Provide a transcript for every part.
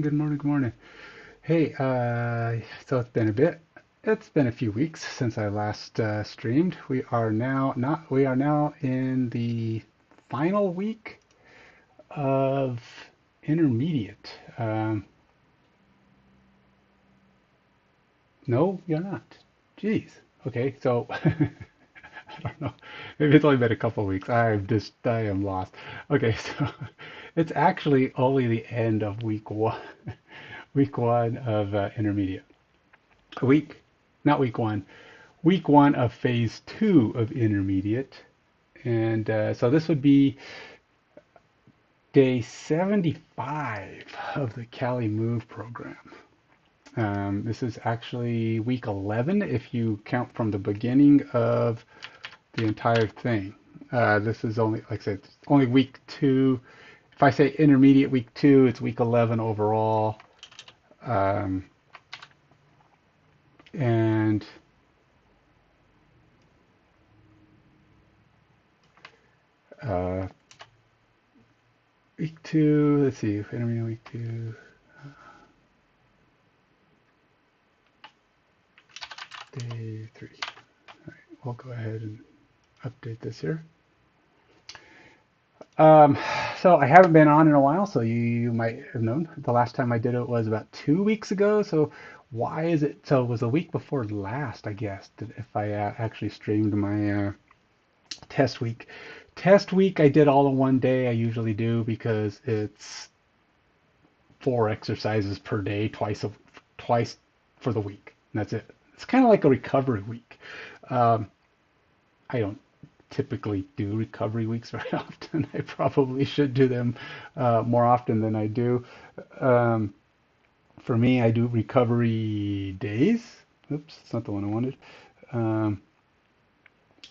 Good morning, good morning. Hey, so it's been a bit. It's been a few weeks since I last streamed. We are now in the final week of intermediate. No, you're not. Jeez. Okay, so I don't know. Maybe it's only been a couple of weeks. I am lost. Okay, so it's actually only the end of week one, week one of intermediate. A week, not week one. Week one of phase two of intermediate. And so this would be day 75 of the CaliMove program. This is actually week 11 if you count from the beginning of the entire thing. This is only, like I said, it's only week two. If I say intermediate week two, it's week 11 overall. Um, and uh, week two, let's see, intermediate week two, day three. All right, we'll go ahead and update this here. Um, so I haven't been on in a while, so you might have known. The last time I did it was about 2 weeks ago. So why is it? So it was a week before last, I guess, if I actually streamed my test week. Test week I did all in one day. I usually do because it's 4 exercises per day, twice for the week. And that's it. It's kind of like a recovery week. Um, I don't typically do recovery weeks very often. I probably should do them more often than I do. Um, for me, I do recovery days. Oops, that's not the one I wanted. Um,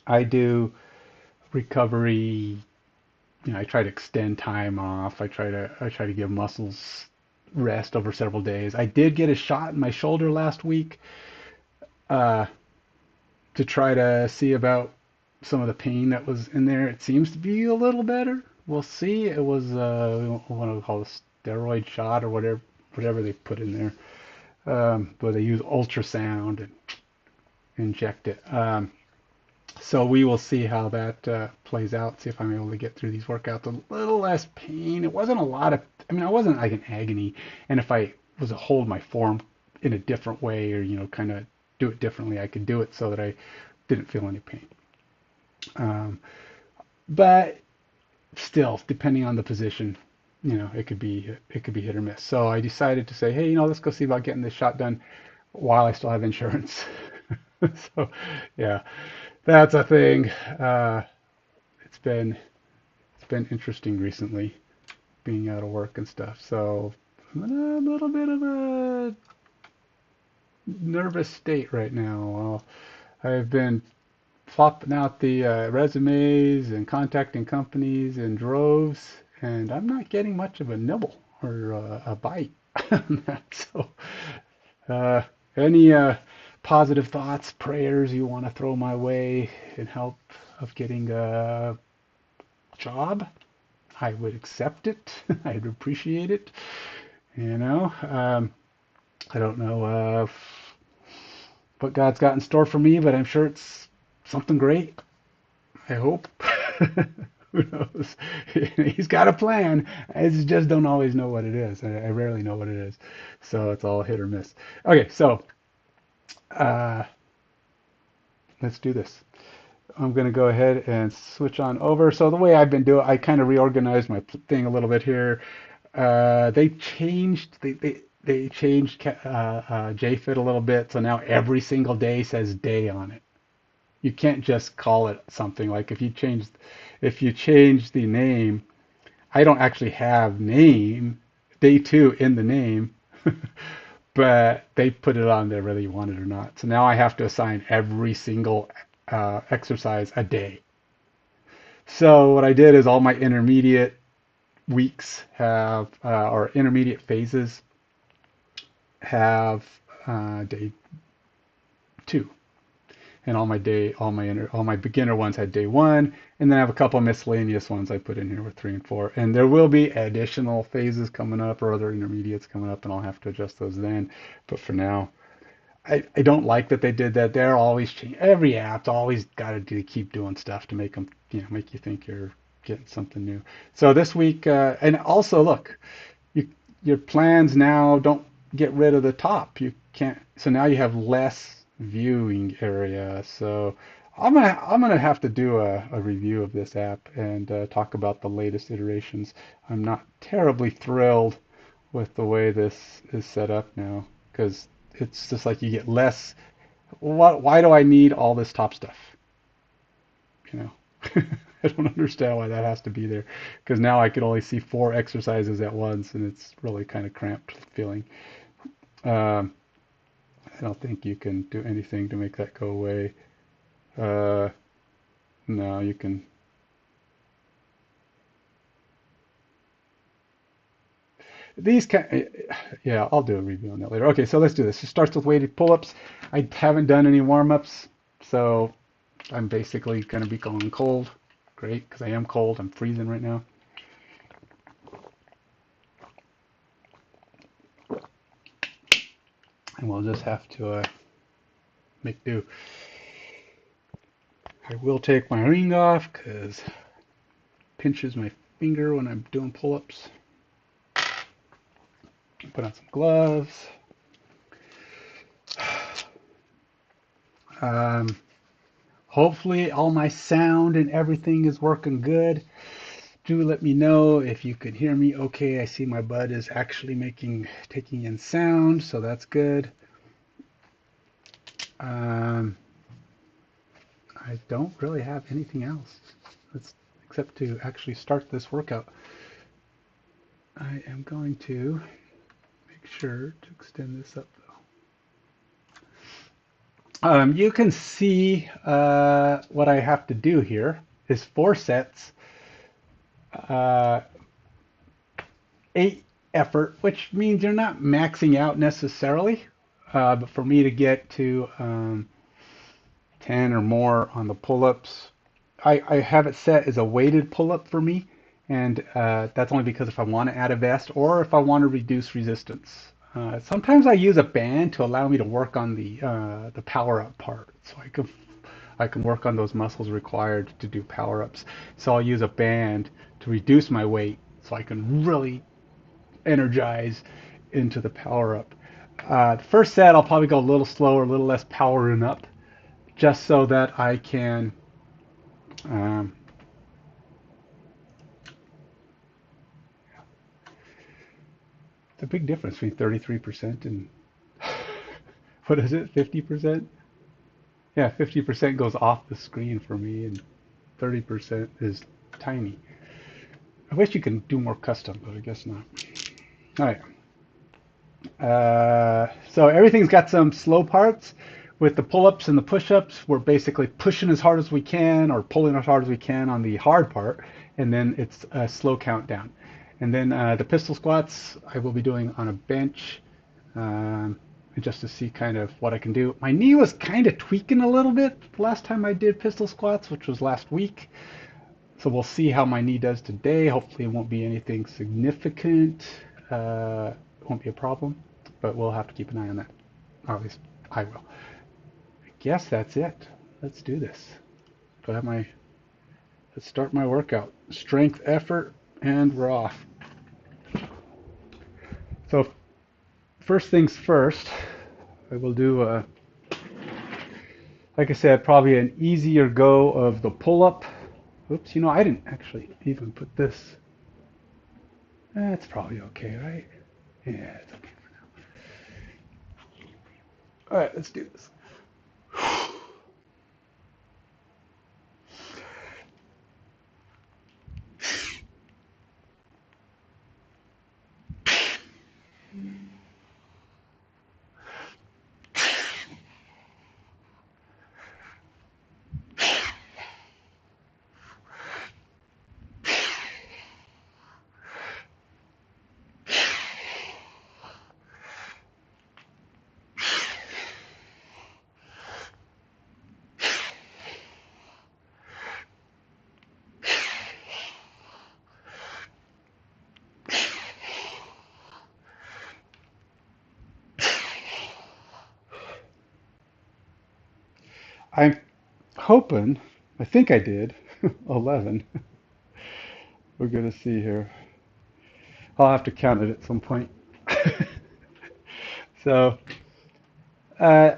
I do recovery. I try to extend time off. I try to give muscles rest over several days. I did get a shot in my shoulder last week uh, to try to see about some of the pain that was in there. It seems to be a little better. We'll see. It was what I call a steroid shot or whatever they put in there, where they use ultrasound and inject it. So we will see how that plays out. See if I'm able to get through these workouts a little less pain. It wasn't a lot of. I mean, I wasn't like in agony. And if I was to hold my form in a different way, or kind of do it differently, I could do it so that I didn't feel any pain. Um, but still, depending on the position, it could be hit or miss. So I decided to say, hey, let's go see about getting this shot done while I still have insurance. So yeah, that's a thing. It's been it's been interesting recently being out of work and stuff. So I'm in a little bit of a nervous state right now. I've been flopping out the resumes and contacting companies in droves, and I'm not getting much of a nibble or a bite on that. So, uh, any positive thoughts, prayers you want to throw my way in help of getting a job? I would accept it. I'd appreciate it. You know, I don't know what God's got in store for me, but I'm sure it's something great. I hope. Who knows? He's got a plan. I just don't always know what it is. I rarely know what it is. So it's all hit or miss. Okay, so uh, let's do this. I'm going to go ahead and switch on over. So the way I've been doing, I kind of reorganized my thing a little bit here. They changed JFit a little bit, so now every single day says day on it. You can't just call it something like if you change the name. I don't actually have name day two in the name, but they put it on there whether you want it or not. So now I have to assign every single exercise a day. So what I did is all my intermediate weeks or intermediate phases have day two. and all my beginner ones had day one, and then I have a couple of miscellaneous ones I put in here with 3 and 4. And there will be additional phases coming up or other intermediates coming up, and I'll have to adjust those then. But for now, I don't like that they did that. They're always changing. Every app's always got to keep doing stuff to make them, make you think you're getting something new. So this week, and also look, you, your plans now don't get rid of the top. You can't. So now you have less viewing area. So I'm gonna have to do a review of this app and talk about the latest iterations. I'm not terribly thrilled with the way this is set up now because it's just like you get less. Why do I need all this top stuff? You know, I don't understand why that has to be there because now I can only see 4 exercises at once and it's really kind of cramped feeling. Um, I don't think you can do anything to make that go away. Uh, no, you can. These kind, yeah, I'll do a review on that later. Okay, so let's do this. It starts with weighted pull-ups. I haven't done any warm-ups, so I'm basically going to be going cold. Great, because I am cold. I'm freezing right now. And we'll just have to make do. I will take my ring off because it pinches my finger when I'm doing pull-ups. Put on some gloves. Um, Hopefully all my sound and everything is working good. Do let me know if you could hear me okay. I see my bud is actually taking in sound, so that's good. Um, I don't really have anything else except to actually start this workout. I am going to make sure to extend this up though. You can see what I have to do here is 4 sets, uh, 8 effort, which means you're not maxing out necessarily. But for me to get to 10 or more on the pull-ups, I have it set as a weighted pull-up for me, and that's only because if I want to add a vest or if I want to reduce resistance. Sometimes I use a band to allow me to work on the power-up part, so I can work on those muscles required to do power-ups. So I'll use a band to reduce my weight so I can really energize into the power-up. The first set I'll probably go a little slower, a little less powering up, just so that I can um, it's a big difference between 33% and what is it, 50%? Yeah, 50% goes off the screen for me and 30% is tiny. I wish you can do more custom, but I guess not. All right. So everything's got some slow parts. With the pull-ups and the push-ups, we're basically pushing as hard as we can or pulling as hard as we can on the hard part, and then it's a slow countdown. And then the pistol squats I will be doing on a bench, um, just to see kind of what I can do. My knee was kind of tweaking a little bit last time I did pistol squats, which was last week. So we'll see how my knee does today. Hopefully it won't be anything significant. It won't be a problem, but we'll have to keep an eye on that. Or at least I will. I guess that's it. Let's do this. Do I have my... Let's start my workout. Strength, effort, and we're off. So first things first, I will do, like I said, probably an easier go of the pull-up. Oops, I didn't actually even put this. That's probably okay, right? Yeah, it's okay for now. All right, let's do this. I'm hoping, I think I did, 11. We're going to see here. I'll have to count it at some point. So, uh,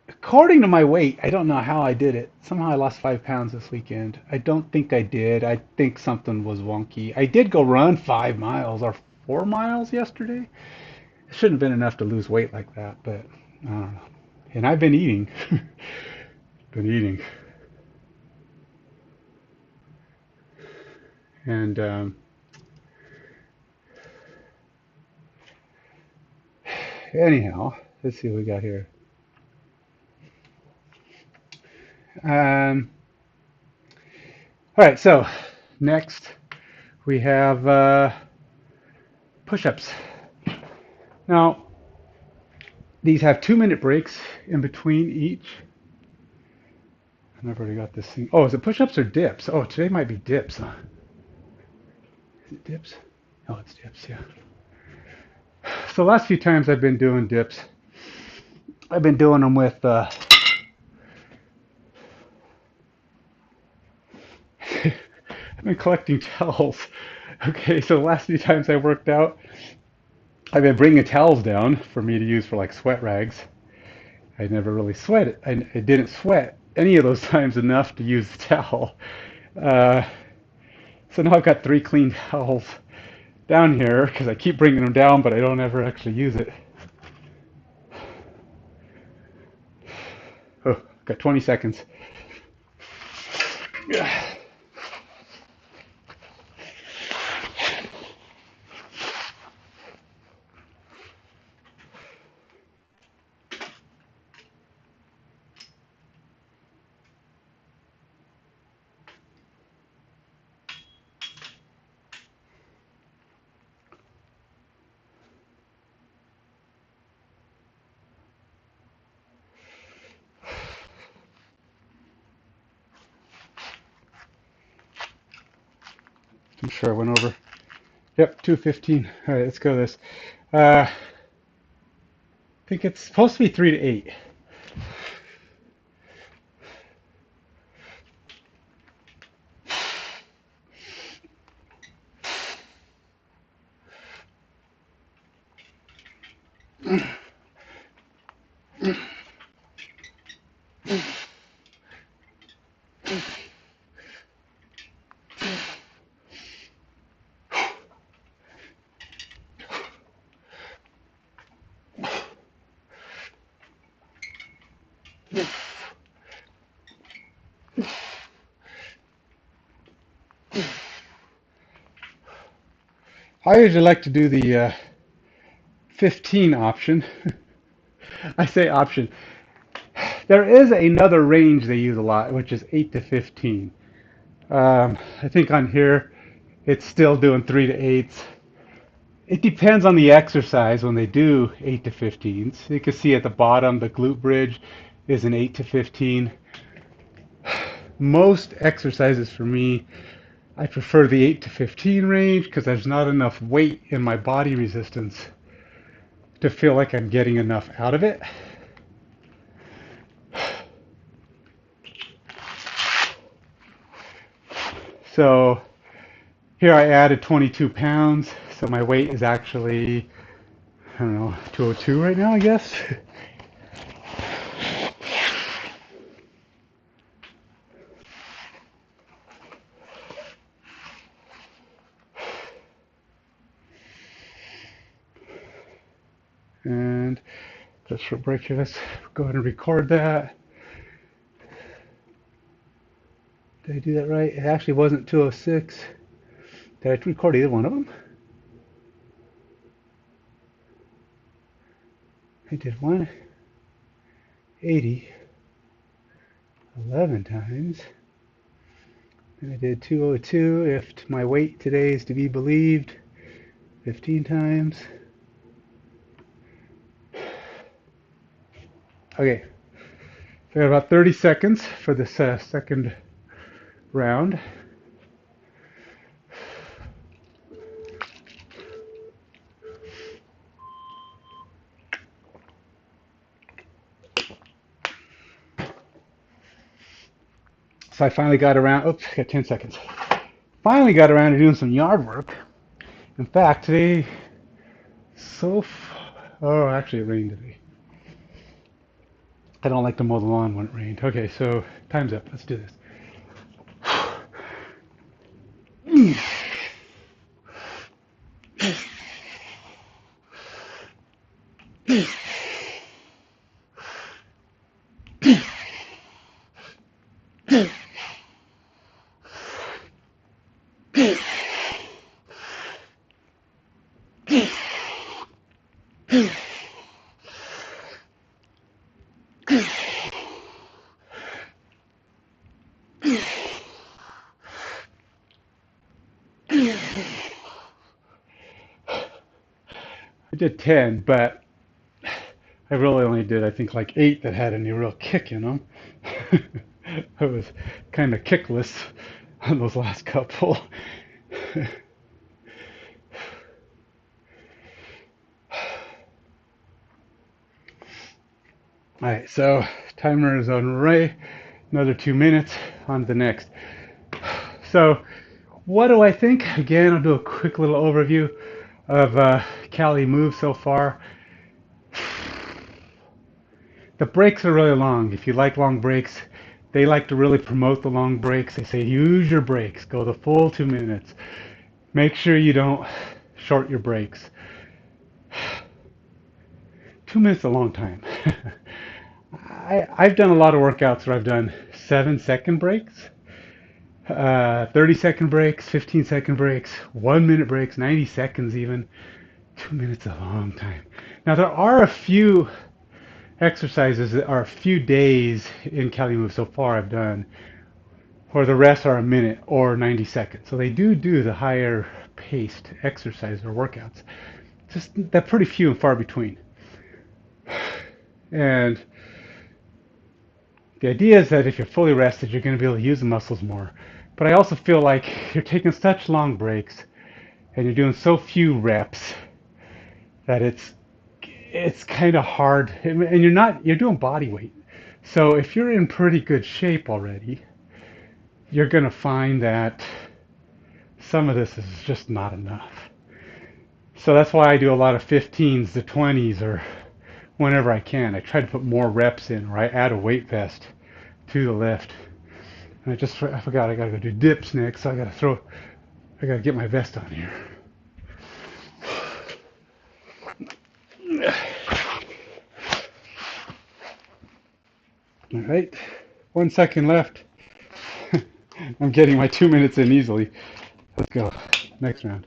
according to my weight, I don't know how I did it. Somehow I lost 5 pounds this weekend. I don't think I did. I think something was wonky. I did go run 5 miles or 4 miles yesterday. It shouldn't have been enough to lose weight like that, but I don't know. And I've been eating. Been eating. And anyhow, let's see what we got here. Um, all right, so next we have push-ups. Now, these have 2-minute breaks in between each. I've already got this thing. Oh, is it push-ups or dips? Oh, today might be dips, huh? Is it dips? Oh, it's dips, yeah. So the last few times I've been doing dips, I've been doing them with I've been collecting towels. Okay, so the last few times I worked out, I've been bringing towels down for me to use for like sweat rags. I never really sweat it. I didn't sweat any of those times enough to use the towel. Uh, so now I've got 3 clean towels down here because I keep bringing them down, but I don't ever actually use it. Oh, got 20 seconds. I'm sure I went over. Yep, 2:15. All right, let's go this. I think it's supposed to be 3 to 8. I usually like to do the 15 option. I say option. There is another range they use a lot, which is 8 to 15. I think on here it's still doing 3 to 8s. It depends on the exercise when they do 8 to 15s. You can see at the bottom the glute bridge is an 8 to 15. Most exercises for me, I prefer the 8 to 15 range because there's not enough weight in my body resistance to feel like I'm getting enough out of it. So here I added 22 pounds, so my weight is actually, I don't know, 202 right now, I guess. And just for a break here, let's go ahead and record that. Did I do that right? It actually wasn't 206. Did I record either one of them? I did 180 11 times. And I did 202, if my weight today is to be believed, 15 times. Okay, so I got about 30 seconds for this second round. So I finally got around, oops, I got 10 seconds. Finally got around to doing some yard work. In fact, today, oh, actually it rained today. I don't like to mow the lawn when it rained. Okay, so time's up. Let's do this. I did 10, but I really only did, I think, like 8 that had any real kick in them. I was kind of kickless on those last couple. All right, so timer is on right. Another 2 minutes. On to the next. So, what do I think? Again, I'll do a quick little overview of CaliMove so far. The breaks are really long. If you like long breaks, they like to really promote the long breaks. They say use your breaks, go the full 2 minutes. Make sure you don't short your breaks. 2 minutes is a long time. I've done a lot of workouts where I've done 7-second breaks, 30-second breaks, 15-second breaks, 1 minute breaks, 90 seconds even. 2 minutes is a long time. Now there are a few exercises that are a few days in CaliMove so far I've done, or the rest are a minute or 90 seconds. So they do the higher paced exercises or workouts. Just they're pretty few and far between. And the idea is that if you're fully rested, you're going to be able to use the muscles more. But I also feel like you're taking such long breaks and you're doing so few reps that it's kind of hard. And you're doing body weight. So if you're in pretty good shape already, you're going to find that some of this is just not enough. So that's why I do a lot of 15s to 20s or whenever I can. I try to put more reps in, or I add a weight vest to the lift. And I forgot I gotta go do dips next, so I gotta get my vest on here. All right, 1 second left. I'm getting my 2 minutes in easily. Let's go, next round.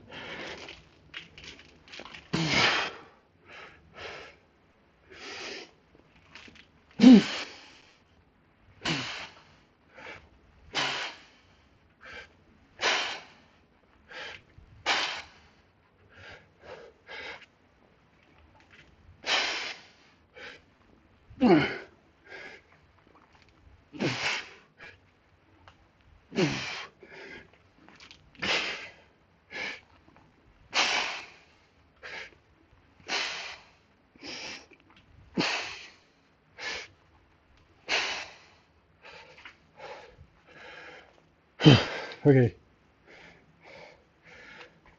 Okay.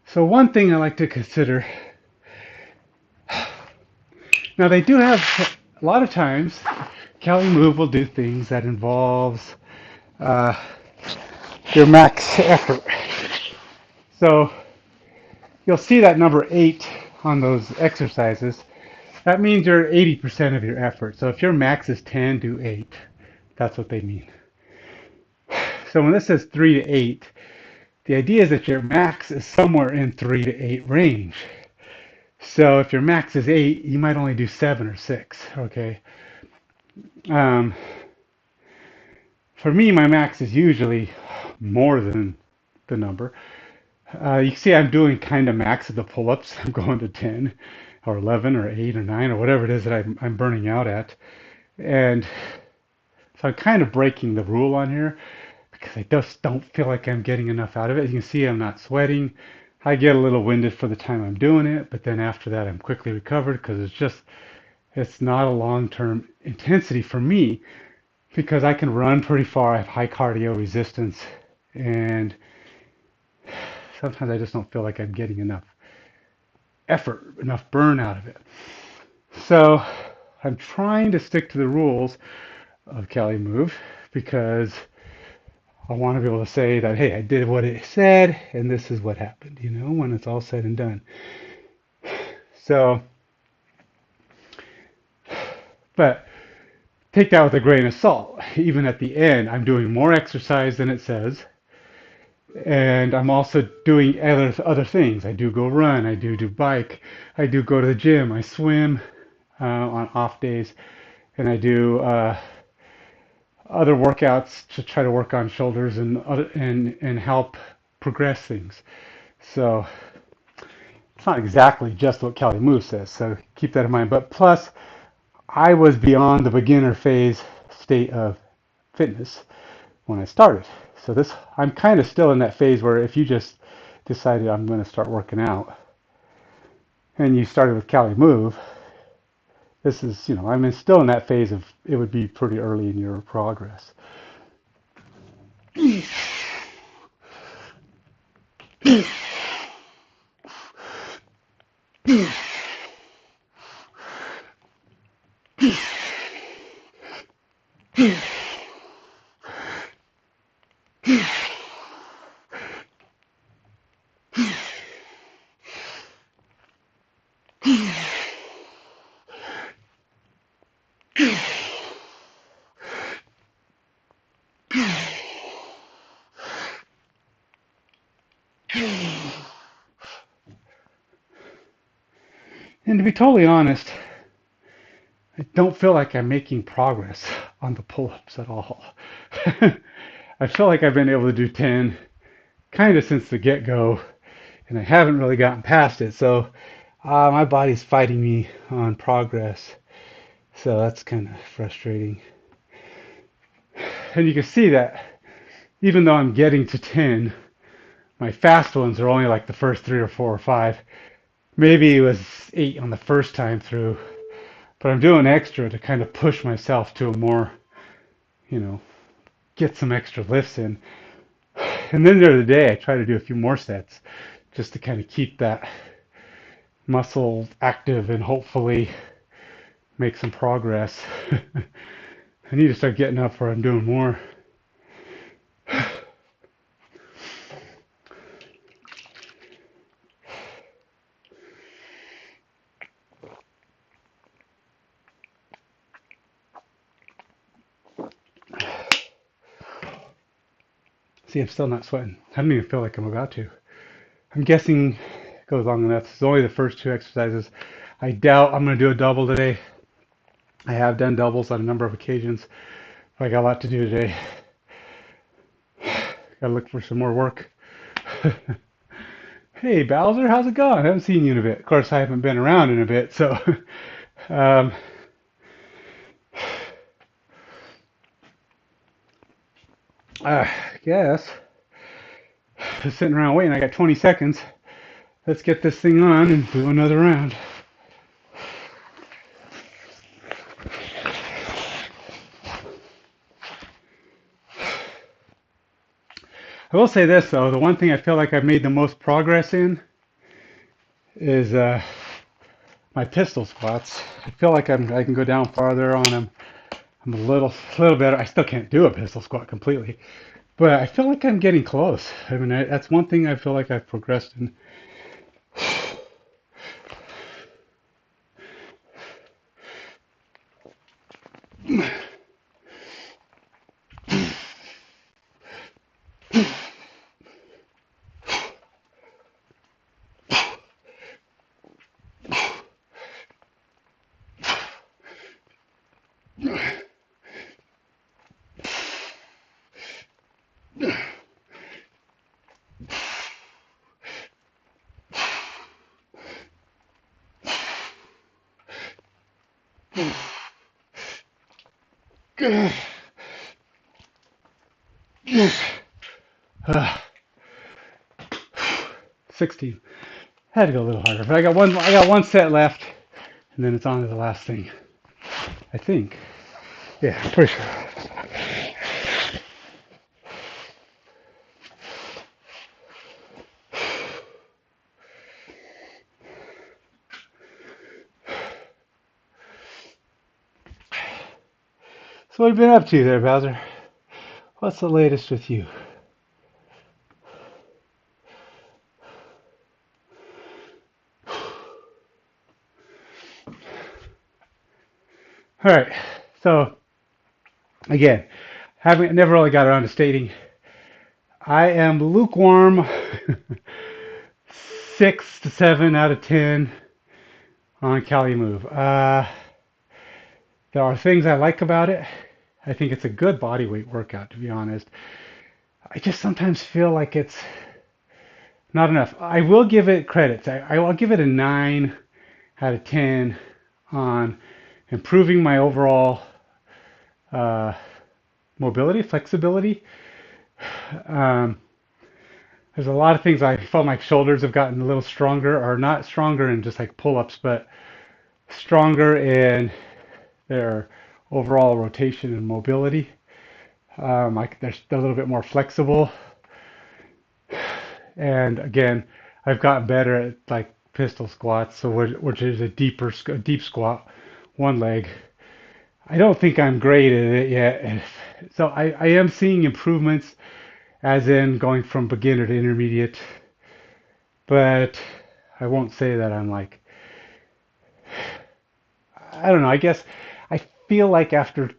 So one thing I like to consider, now they do have, a lot of times, CaliMove will do things that involves your max effort. So you'll see that number 8 on those exercises. That means you're 80% of your effort. So if your max is 10, do 8. That's what they mean. So when this says 3 to 8, the idea is that your max is somewhere in 3 to 8 range. So if your max is 8, you might only do 7 or 6, okay? For me, my max is usually more than the number. You can see I'm doing kind of max of the pull-ups. I'm going to 10 or 11 or 8 or 9 or whatever it is that I'm burning out at. And so I'm kind of breaking the rule on here because I just don't feel like I'm getting enough out of it. As you can see, I'm not sweating. I get a little winded for the time I'm doing it, but then after that I'm quickly recovered because it's not a long-term intensity for me. because I can run pretty far. I have high cardio resistance, and sometimes I just don't feel like I'm getting enough effort, enough burn out of it. So I'm trying to stick to the rules of CaliMove because I want to be able to say that, hey, I did what it said, and this is what happened, when it's all said and done. So, but take that with a grain of salt. Even at the end, I'm doing more exercise than it says, and I'm also doing other things. I do go run, I do bike, I do go to the gym, I swim on off days, and I do other workouts to try to work on shoulders and help progress things. So it's not exactly just what CaliMove says, so keep that in mind. But plus, I was beyond the beginner phase state of fitness when I started. So I'm kind of still in that phase where if you just decided I'm going to start working out and you started with CaliMove, this is, I'm still in that phase of it would be pretty early in your progress. And to be totally honest, I don't feel like I'm making progress on the pull-ups at all. I feel like I've been able to do 10 kind of since the get-go, and I haven't really gotten past it. So my body's fighting me on progress. So that's kind of frustrating. And you can see that even though I'm getting to 10, my fast ones are only like the first 3 or 4 or 5. Maybe it was 8 on the first time through, but I'm doing extra to kind of push myself to a more, get some extra lifts in. And then the other day, I try to do a few more sets just to kind of keep that muscle active and hopefully make some progress. I need to start getting up where I'm doing more. See, I'm still not sweating. I don't even feel like I'm about to. I'm guessing it goes long enough. This is only the first 2 exercises. I doubt I'm going to do a double today. I have done doubles on a number of occasions, but I got a lot to do today. Got to look for some more work. Hey, Bowser, how's it going? I haven't seen you in a bit. Of course, I haven't been around in a bit, so um, I guess just sitting around waiting. I got 20 seconds. Let's get this thing on and do another round. I will say this though, the one thing I feel like I've made the most progress in is my pistol squats. I feel like I can go down farther on them. I'm a little better. I still can't do a pistol squat completely, but I feel like I'm getting close. I mean, that's one thing I feel like I've progressed in. Uh, 16. Had to go a little harder, but I got one set left, and then it's on to the last thing. I think. Yeah, pretty sure. So what have you been up to there, Bowser? What's the latest with you? All right. So again, having never really got around to stating, I am lukewarm, 6 to 7 out of 10 on CaliMove. There are things I like about it. I think it's a good body weight workout, to be honest. I just sometimes feel like it's not enough. I will give it credits. I will give it a 9 out of 10 on improving my overall uh, mobility, flexibility. Um, there's a lot of things I felt my shoulders have gotten a little stronger, or not stronger in just like pull-ups, but stronger in their overall rotation and mobility. They're a little bit more flexible. And again, I've gotten better at like pistol squats, so which is a deep squat, one leg. I don't think I'm great at it yet. So I am seeing improvements, as in going from beginner to intermediate, but I won't say that I'm like, I don't know, I guess I feel like after,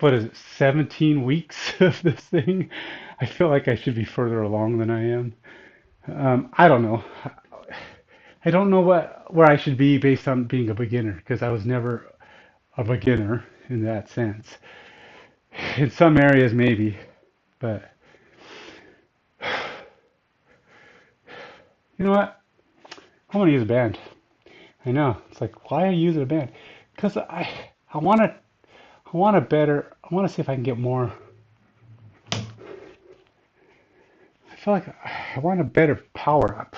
what is it, 17 weeks of this thing, I feel like I should be further along than I am. I don't know. I don't know where I should be based on being a beginner, because I was never a beginner in that sense. In some areas, maybe, but you know what? I want to use a band. I know. It's like, why are you using a band? Because I want to I want to see if I can get more. I feel like I want a better power up.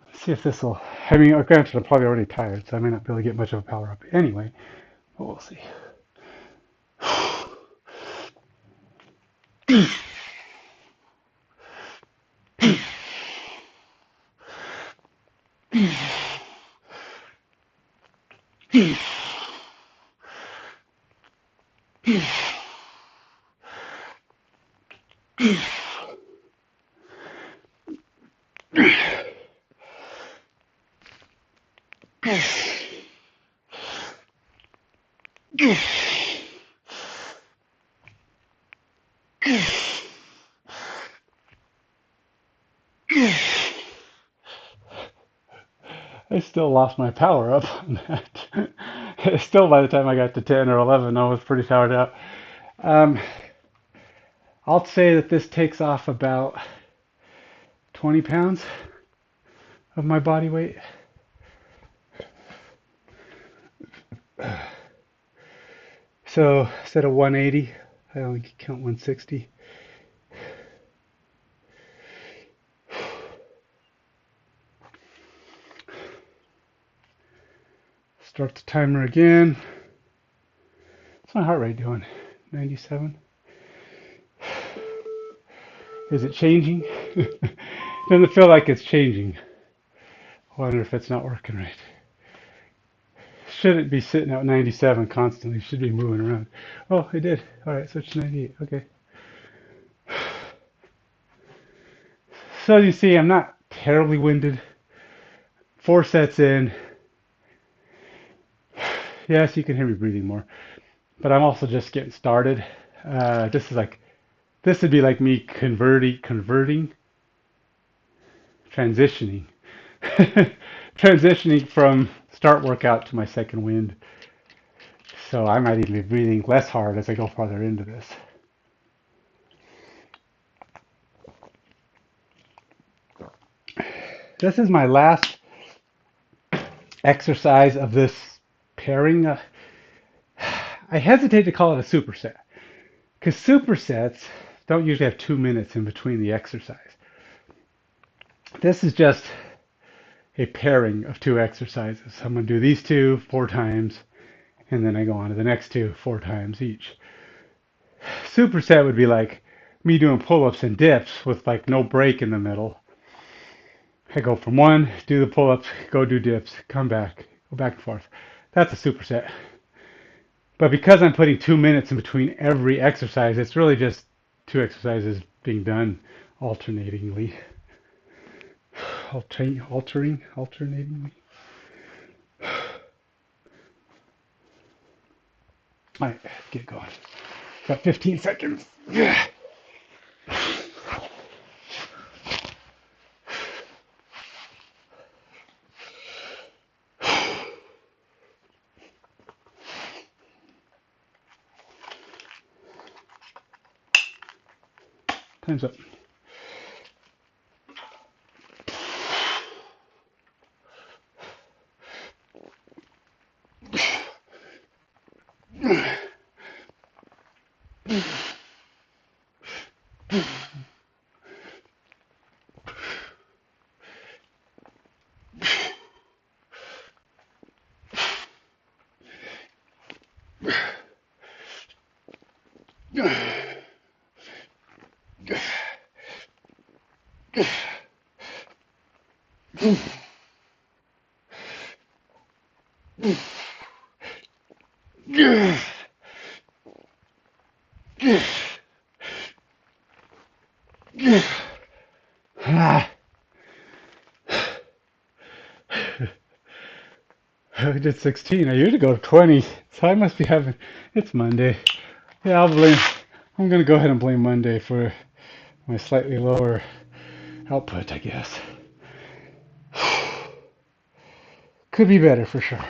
Let's see if this will. I mean, granted, I'm probably already tired, so I may not be able to get much of a power up anyway. But we'll see. I still lost my power up on that. Still, by the time I got to 10 or 11, I was pretty powered out. Um, I'll say that this takes off about 20 pounds of my body weight. So instead of 180, I only count 160. Start the timer again. What's my heart rate doing? 97? Is it changing? Doesn't feel like it's changing. I wonder if it's not working right. Shouldn't be sitting at 97 constantly. Should be moving around. Oh, it did. All right, switch to 98. Okay. So you see, I'm not terribly winded. 4 sets in. Yes, you can hear me breathing more, but I'm also just getting started. This would be like me transitioning, transitioning from start workout to my second wind. So I might even be breathing less hard as I go farther into this. This is my last exercise of this pairing. I hesitate to call it a superset, because supersets don't usually have 2 minutes in between the exercise. This is just a pairing of 2 exercises. I'm going to do these 2 4 times, and then I go on to the next 2 4 times each. Superset would be like me doing pull-ups and dips with like no break in the middle. I go from 1, do the pull-ups, go do dips, come back, go back and forth. That's a superset. But because I'm putting 2 minutes in between every exercise, it's really just 2 exercises being done alternatingly. Alternatingly. All right, get going. Got 15 seconds. Time's up. I did 16. I usually go to 20, so I must be having. It's Monday. Yeah, I'm gonna go ahead and blame Monday for my slightly lower output, I guess. Could be better for sure.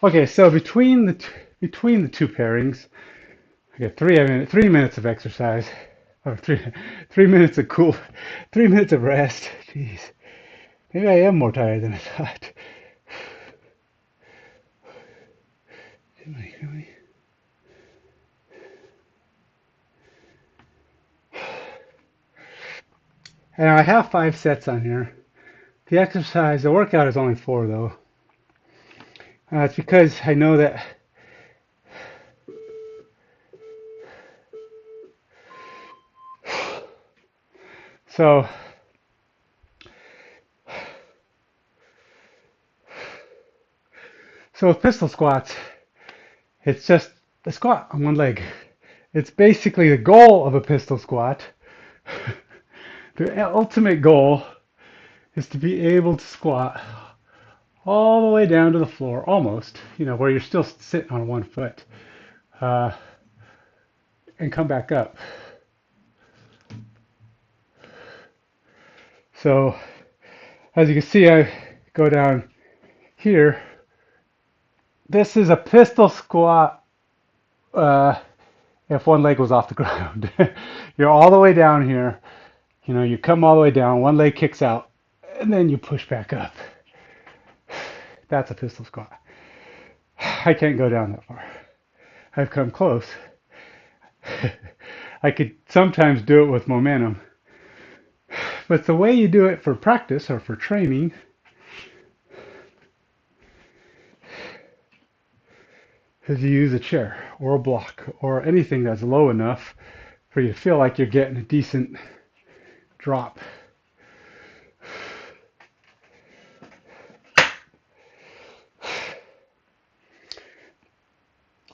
Okay, so between the 2 pairings, I get 3 minutes of exercise, or 3 minutes of 3 minutes of rest. Jeez, maybe I am more tired than I thought. And I have 5 sets on here. The workout is only 4 though. It's because I know that so with pistol squats, it's just a squat on one leg. It's basically the goal of a pistol squat. The ultimate goal is to be able to squat all the way down to the floor, almost, where you're still sitting on 1 foot, and come back up. So, as you can see, I go down here. This is a pistol squat if one leg was off the ground. You're all the way down here. You come all the way down, one leg kicks out, and then you push back up. That's a pistol squat. I can't go down that far. I've come close. I could sometimes do it with momentum. But the way you do it for practice or for training is you use a chair or a block or anything that's low enough for you to feel like you're getting a decent drop.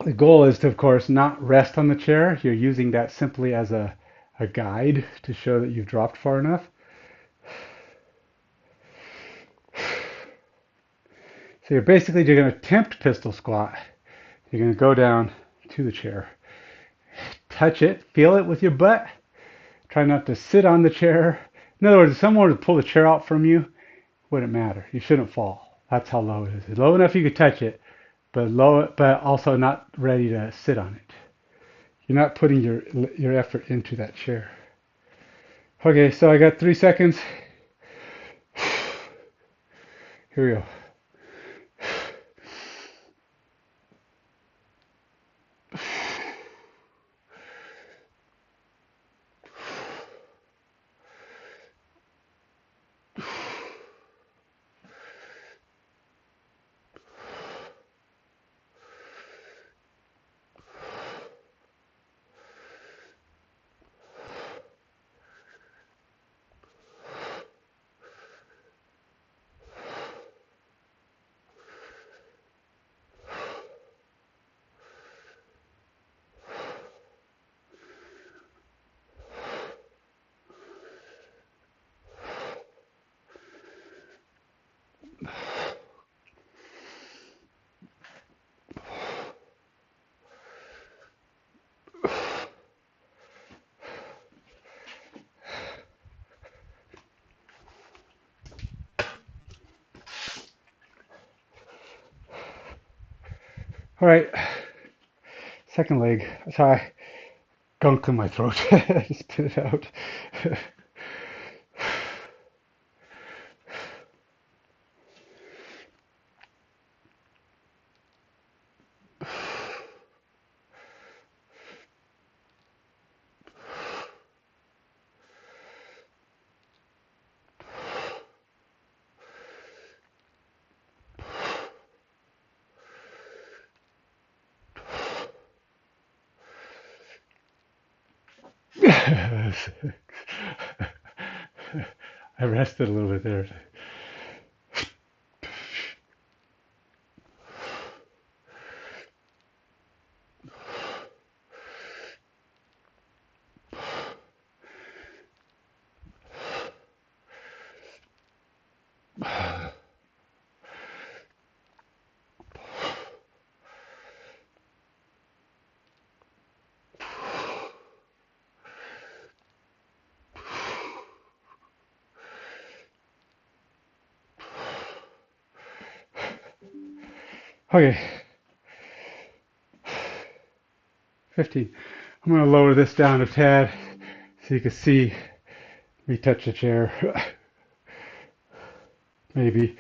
The goal is to, of course, not rest on the chair. You're using that simply as a guide to show that you've dropped far enough. So you're going to attempt pistol squat. You're going to go down to the chair. Touch it, feel it with your butt. Try not to sit on the chair. In other words, if someone were to pull the chair out from you, it wouldn't matter. You shouldn't fall. That's how low it is. It's low enough you could touch it, but also not ready to sit on it. You're not putting your effort into that chair. Okay, so I got 3 seconds. Here we go. All right, second leg. Sorry, gunk in my throat. I just spit it out. I rested a little bit there. Okay, 15. I'm going to lower this down a tad so you can see me touch the chair. Maybe.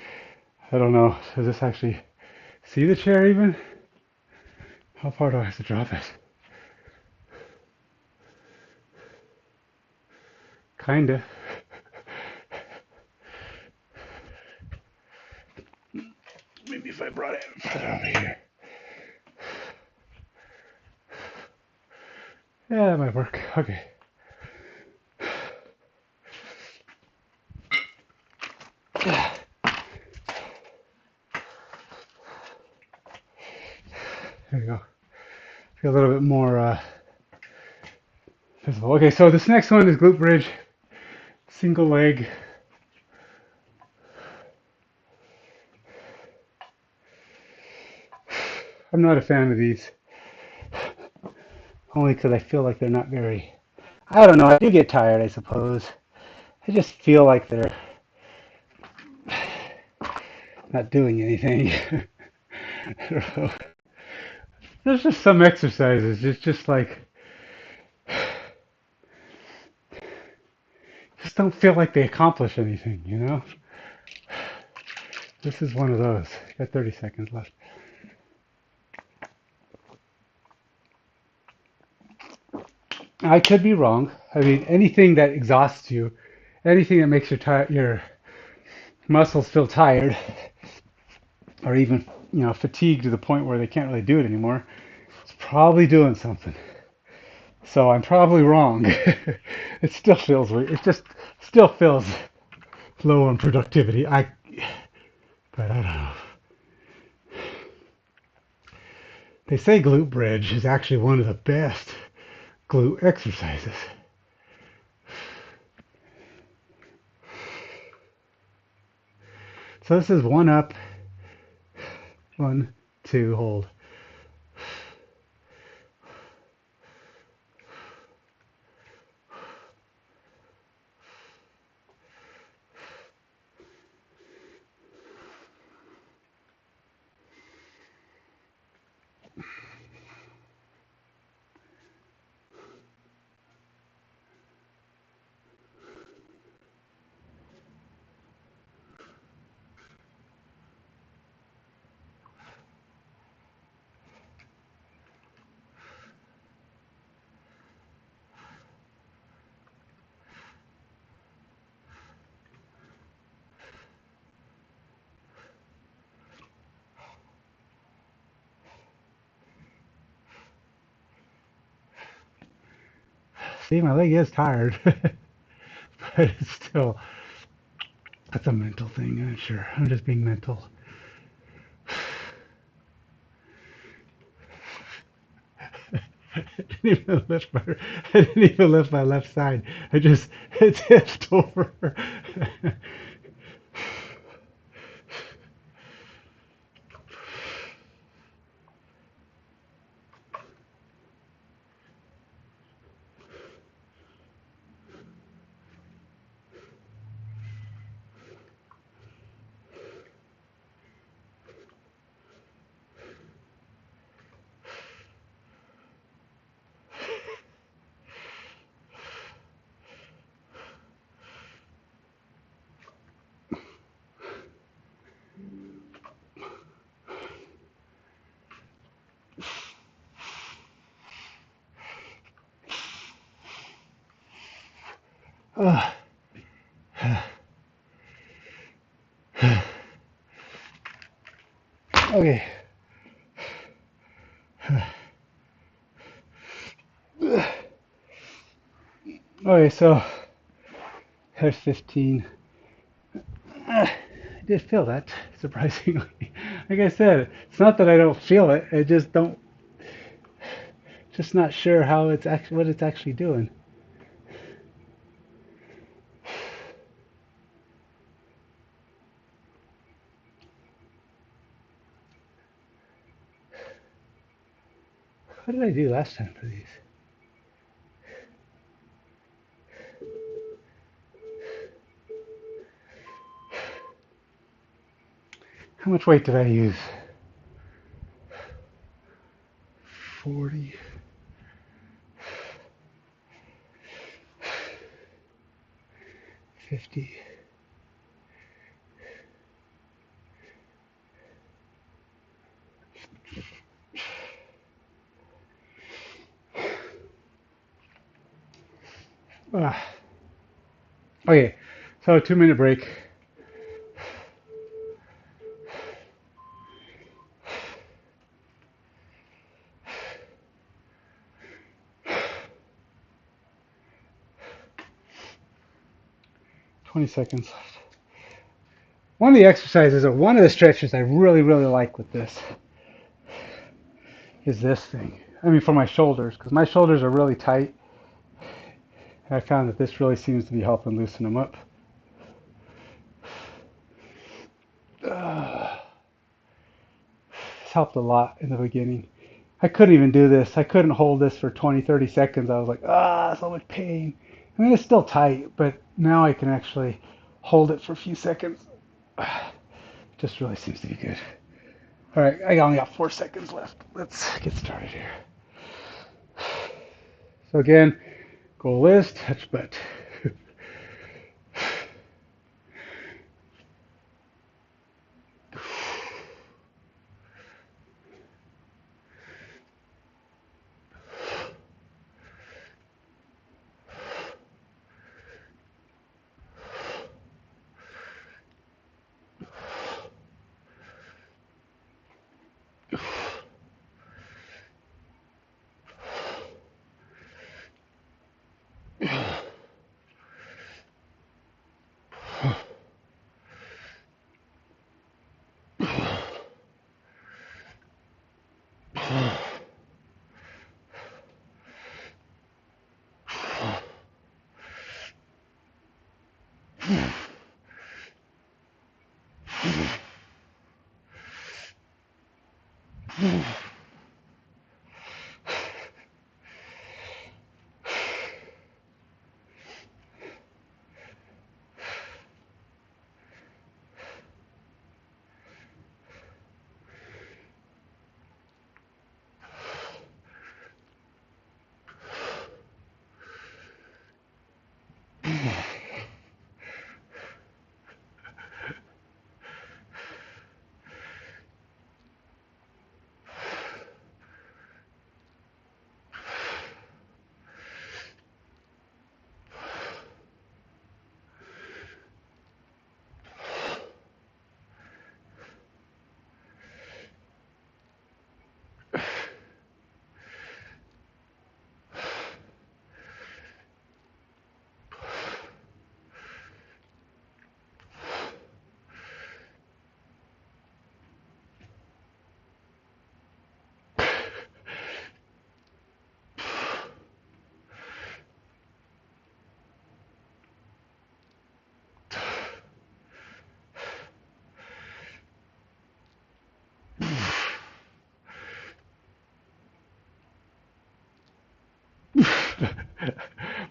I don't know. Does this actually see the chair even? How far do I have to drop it? Kinda. Maybe if I brought it further over here. Yeah, that might work. Okay. There you go. Feel a little bit more visible. Okay, so this next one is glute bridge, single leg. I'm not a fan of these, only because I feel like they're not very, I don't know, I do get tired, I suppose. I just feel like they're not doing anything. I don't know. There's just some exercises, it's just like, just don't feel like they accomplish anything, you know? This is one of those. Got 30 seconds left. I could be wrong. I mean, anything that exhausts you, anything that makes your muscles feel tired, or even fatigued to the point where they can't really do it anymore, it's probably doing something. So I'm probably wrong. It still feels weird. It just still feels low on productivity. But I don't know. They say glute bridge is actually one of the best glute exercises. So this is one up, 1, 2, hold. See, my leg is tired, but it's still, that's a mental thing, I'm sure. I'm just being mental. I didn't even lift my left side. I just tipped over. Okay. Okay, so there's 15. I did feel that, surprisingly. Like I said, it's not that I don't feel it. I just don't, just not sure how it's actually, what it's actually doing. What did I do last time for these? How much weight did I use? 40. 50. Okay, so 2 minute break. Seconds left. One of the exercises, or one of the stretches I really, really like with this is this thing. I mean, for my shoulders, because my shoulders are really tight. And I found that this really seems to be helping loosen them up. This helped a lot in the beginning. I couldn't even do this. I couldn't hold this for 20, 30 seconds. I was like, so much pain. I mean, it's still tight, but now I can actually hold it for a few seconds. Just really seems to be good. All right, I only got 4 seconds left. Let's get started here. So again, goal is touch butt.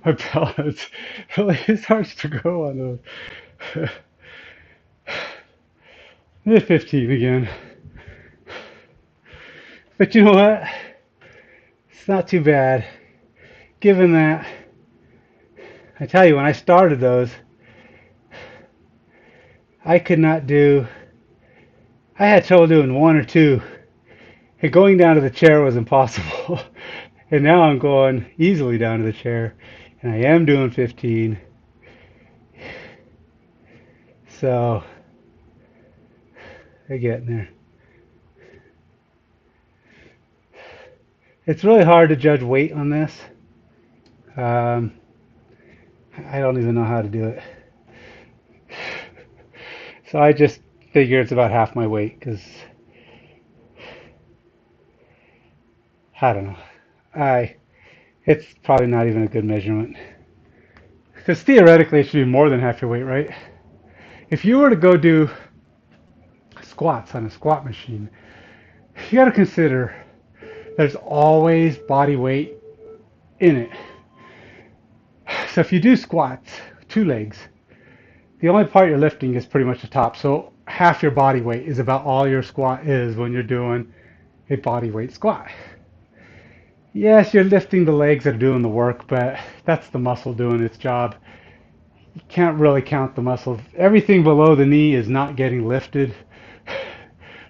My balance really is hard to go on those. Hit 15 again. But you know what? It's not too bad. Given that, I tell you, when I started those, I could not do I had trouble doing one or two, and going down to the chair was impossible. And now I'm going easily down to the chair, and I am doing 15. So I get in there. It's really hard to judge weight on this. Um, I don't even know how to do it. So I just figure it's about half my weight because I don't know. I It's probably not even a good measurement because theoretically it should be more than half your weight, right? If you were to go do squats on a squat machine, you got to consider there's always body weight in it. So if you do squats, two legs, the only part you're lifting is pretty much the top. So half your body weight is about all your squat is when you're doing a body weight squat. Yes, you're lifting the legs that are doing the work, but that's the muscle doing its job. You can't really count the muscle. Everything below the knee is not getting lifted.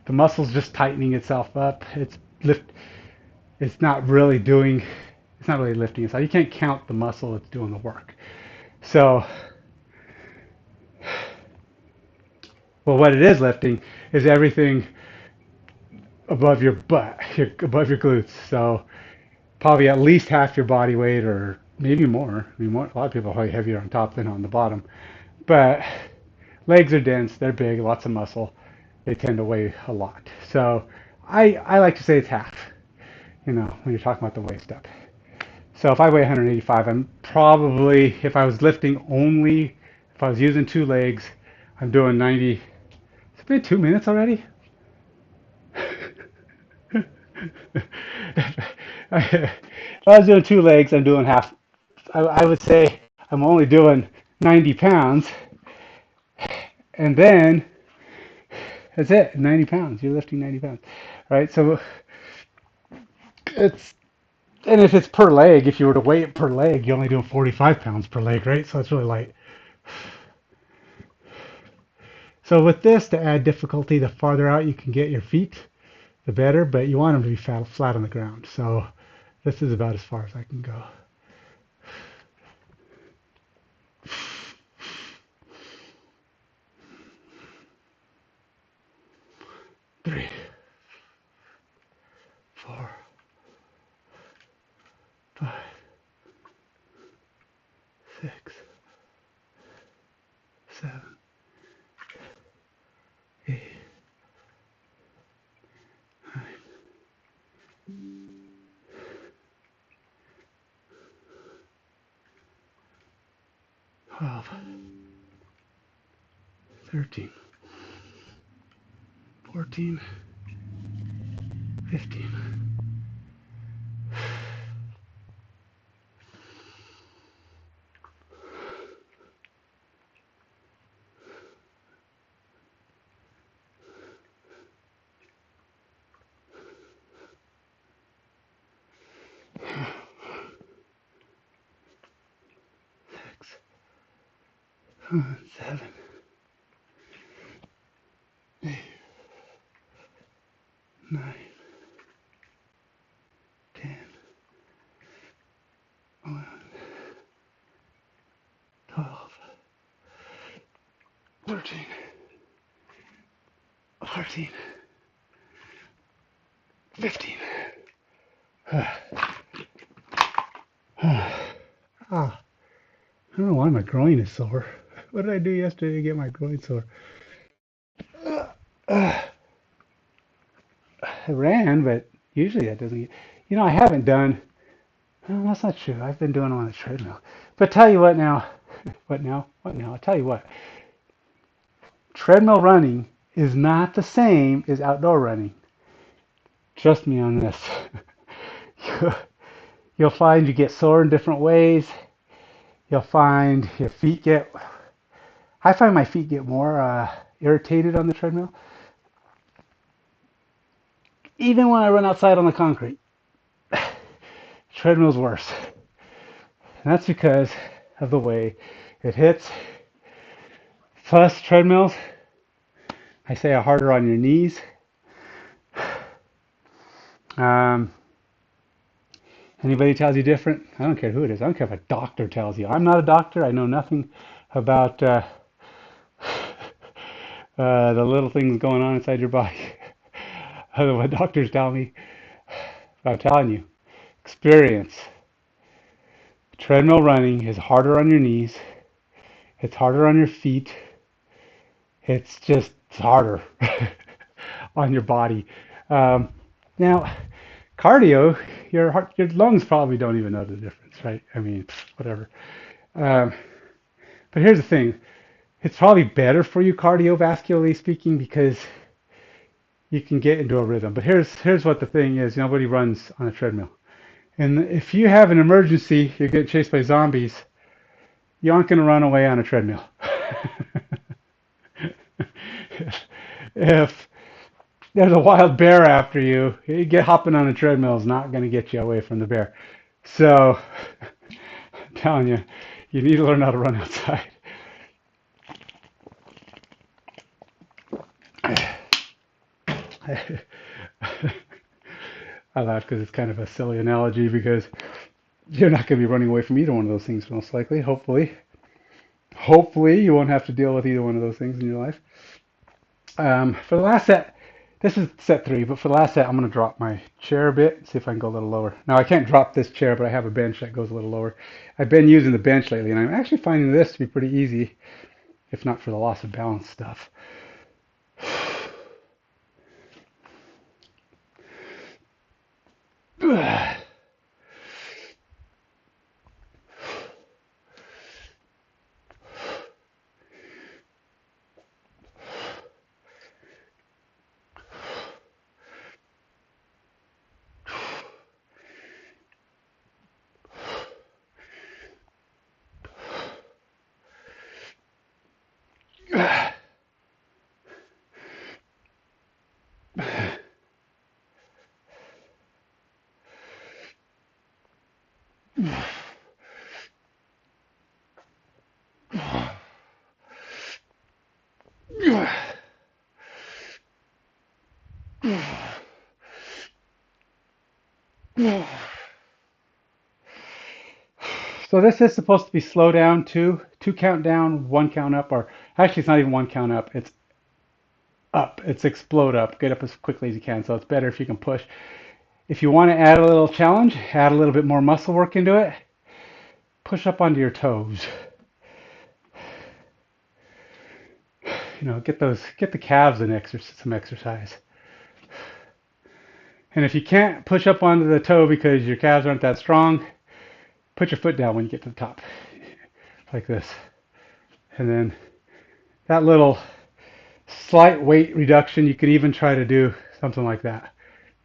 The muscle's just tightening itself up. It's not really doing it's not really lifting itself. You can't count the muscle that's doing the work. So, well, what it is lifting is everything above your butt, above your glutes. So probably at least half your body weight, or maybe more. I mean, a lot of people are probably heavier on top than on the bottom. But legs are dense, they're big, lots of muscle. They tend to weigh a lot. So I like to say it's half, when you're talking about the waist up. So if I weigh 185, I'm probably, if I was lifting only, if I was using two legs, I'm doing 90. It's been 2 minutes already? If I was doing two legs, I'm doing half. I would say I'm only doing 90 pounds, and then that's it. 90 pounds. You're lifting 90 pounds, right? So it's and if it's per leg, if you were to weigh it per leg, you're only doing 45 pounds per leg, right? So it's really light. So with this, to add difficulty, the farther out you can get your feet, the better. But you want them to be flat on the ground. So this is about as far as I can go. 3, 4, 5, 6, 7, 8, 12, 13, 14, 15. 6, 7, 8, 9, 10, 11, 12, 13, 14, 15. Ah, I don't know why my groin is sore. What did I do yesterday to get my groin sore? I ran, but usually that doesn't get. I haven't done. Well, that's not true. I've been doing it on the treadmill. But tell you what now. What now? What now? I'll tell you what. Treadmill running is not the same as outdoor running. Trust me on this. You'll find you get sore in different ways. You'll find your feet get. I find my feet get more irritated on the treadmill, even when I run outside on the concrete. Treadmill's worse, and that's because of the way it hits. Plus, treadmills, I say harder on your knees. Um, Anybody tells you different? I don't care who it is. I don't care if a doctor tells you. I'm not a doctor. I know nothing about the little things going on inside your body. I don't know what doctors tell me. But I'm telling you, experience. Treadmill running is harder on your knees. It's harder on your feet. It's just harder on your body. Um, Now, cardio, your lungs probably don't even know the difference, right? I mean, whatever. Um, but here's the thing. It's probably better for you cardiovascularly speaking because you can get into a rhythm. But here's what the thing is. Nobody runs on a treadmill. And if you have an emergency, you're getting chased by zombies, you aren't going to run away on a treadmill. If there's a wild bear after you, you get hopping on a treadmill is not going to get you away from the bear. So, I'm telling you, you need to learn how to run outside. I laugh because it's kind of a silly analogy because you're not going to be running away from either one of those things most likely. Hopefully you won't have to deal with either one of those things in your life. For the last set, this is set 3, but for the last set, I'm going to drop my chair a bit, see if I can go a little lower. Now, I can't drop this chair, but I have a bench that goes a little lower. I've been using the bench lately, and I'm actually finding this to be pretty easy, if not for the loss of balance stuff. So this is supposed to be slow down too. 2 count down, 1 count up, or actually it's not even 1 count up. It's up. It's explode up. Get up as quickly as you can. So it's better if you can push. If you want to add a little challenge, add a little bit more muscle work into it, push up onto your toes. Get the calves in some exercise. And if you can't push up onto the toe because your calves aren't that strong, put your foot down when you get to the top, like this. And then that little slight weight reduction, you could even try to do something like that.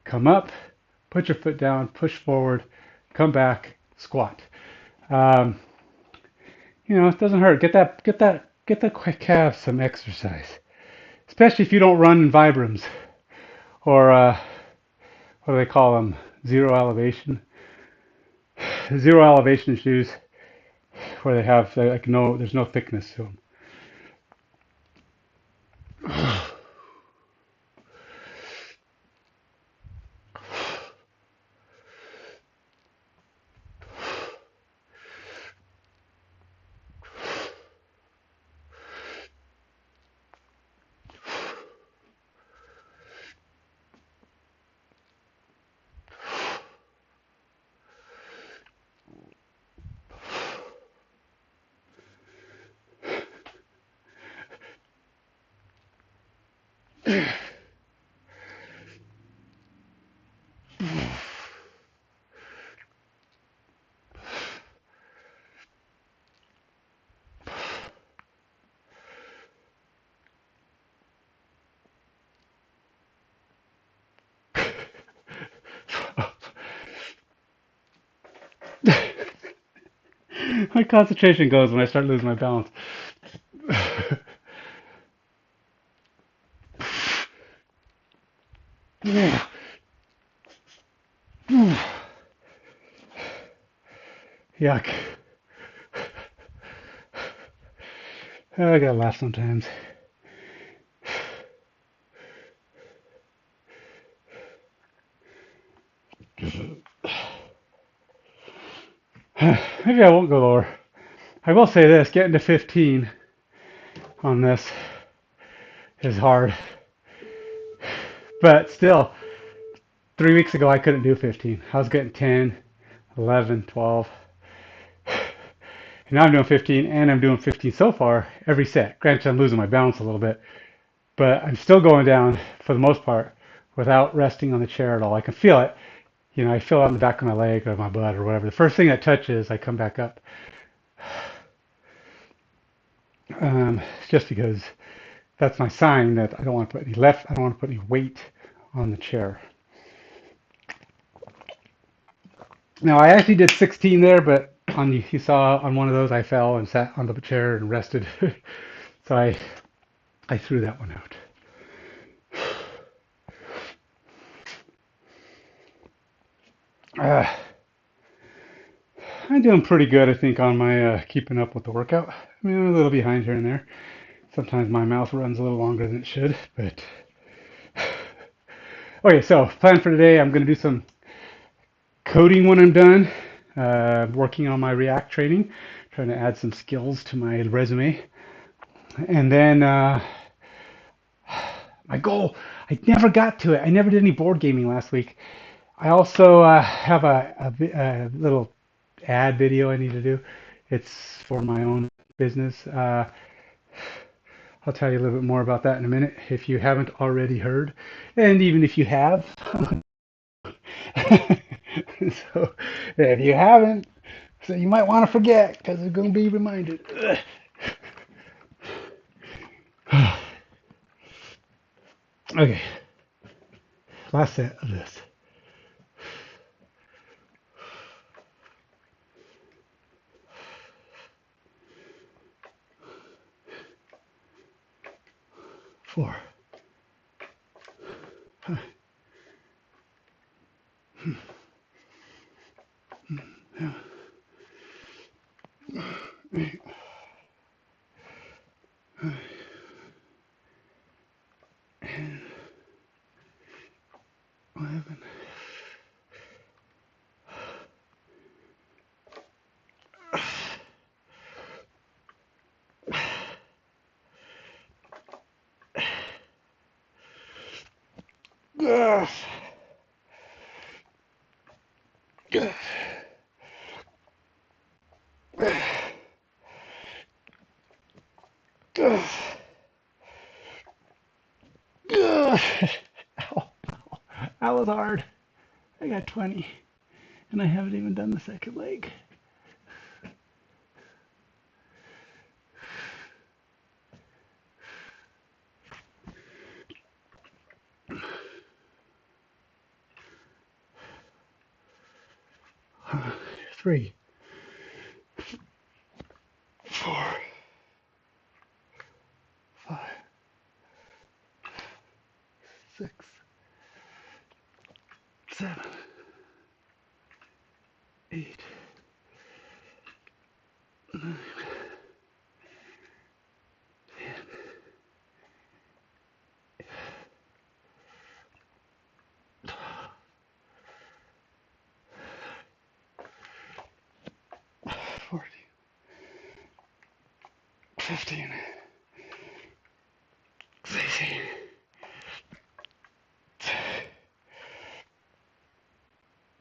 Come up, put your foot down, push forward, come back, squat. Um, it doesn't hurt. Get the calves some exercise, especially if you don't run in Vibrams or what do they call them? Zero elevation shoes, where they have there's no thickness to them. My concentration goes when I start losing my balance. Yuck. I gotta laugh sometimes. Maybe I won't go lower. I will say this, getting to 15 on this is hard. But still, 3 weeks ago I couldn't do 15. I was getting 10, 11, 12. And now I'm doing 15, and I'm doing 15 so far every set. Granted, I'm losing my balance a little bit, but I'm still going down for the most part without resting on the chair at all. I can feel it. You know, I feel it on the back of my leg or my butt or whatever. The first thing that touches, I come back up. Just because that's my sign that I don't want to put any left. I don't want to put any weight on the chair. Now I actually did 16 there, but on you saw on one of those I fell and sat on the chair and rested. So I threw that one out. Uh, I'm doing pretty good, I think, on my keeping up with the workout. I mean, I'm a little behind here and there. Sometimes my mouth runs a little longer than it should, but okay. So plan for today, I'm going to do some coding when I'm done. Working on my React training, trying to add some skills to my resume, and then my goal. I never got to it. I never did any board gaming last week. I also have a little ad video I need to do. It's for my own business. I'll tell you a little bit more about that in a minute if you haven't already heard. And even if you have, so if you haven't, so you might want to forget because you're going to be reminded. Okay, last set of this. Four. Five. 8. 11. That was hard. I got 20, and I haven't even done the second leg. Three, 4, 5, 6, 7, 8, 9, 14, 15, 16,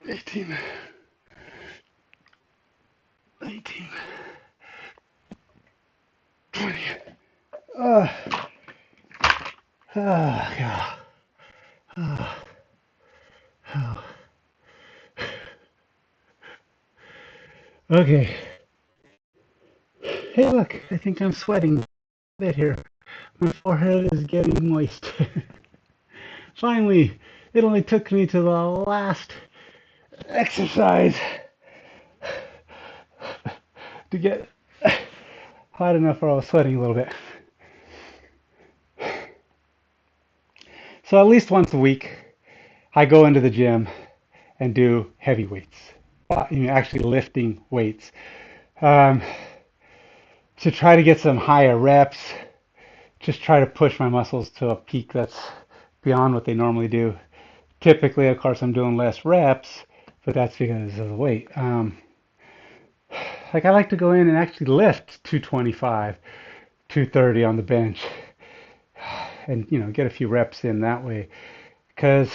18, 19, 20. Oh, God. Oh, oh. Okay. Hey, look, I think I'm sweating a bit here. My forehead is getting moist. Finally, it only took me to the last exercise to get hot enough where I was sweating a little bit. So at least once a week, I go into the gym and do heavy weights, actually lifting weights, um, to try to get some higher reps, just try to push my muscles to a peak that's beyond what they normally do. Typically, of course, I'm doing less reps, but that's because of the weight. like I like to go in and actually lift 225, 230 on the bench, and get a few reps in that way, because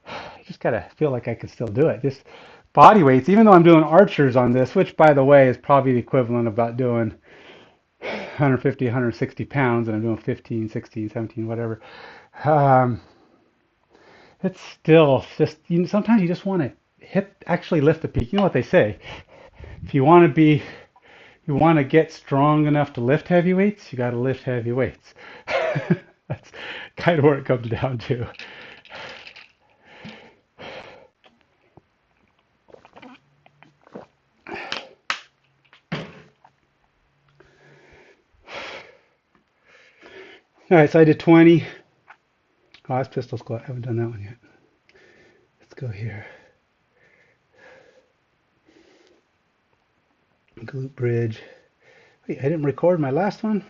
I just gotta feel like I can still do it. Just body weights, even though I'm doing archers on this, which by the way is probably the equivalent of about doing 150, 160 pounds, and I'm doing 15, 16, 17, whatever. Um, it's still just, sometimes you just want to actually lift the peak. You know what they say? If you want to get strong enough to lift heavy weights, you got to lift heavy weights. That's kind of where it comes down to. All right, so I did 20. Oh, that's pistol squat. I haven't done that one yet. Let's go here. Glute bridge. Wait, I didn't record my last one.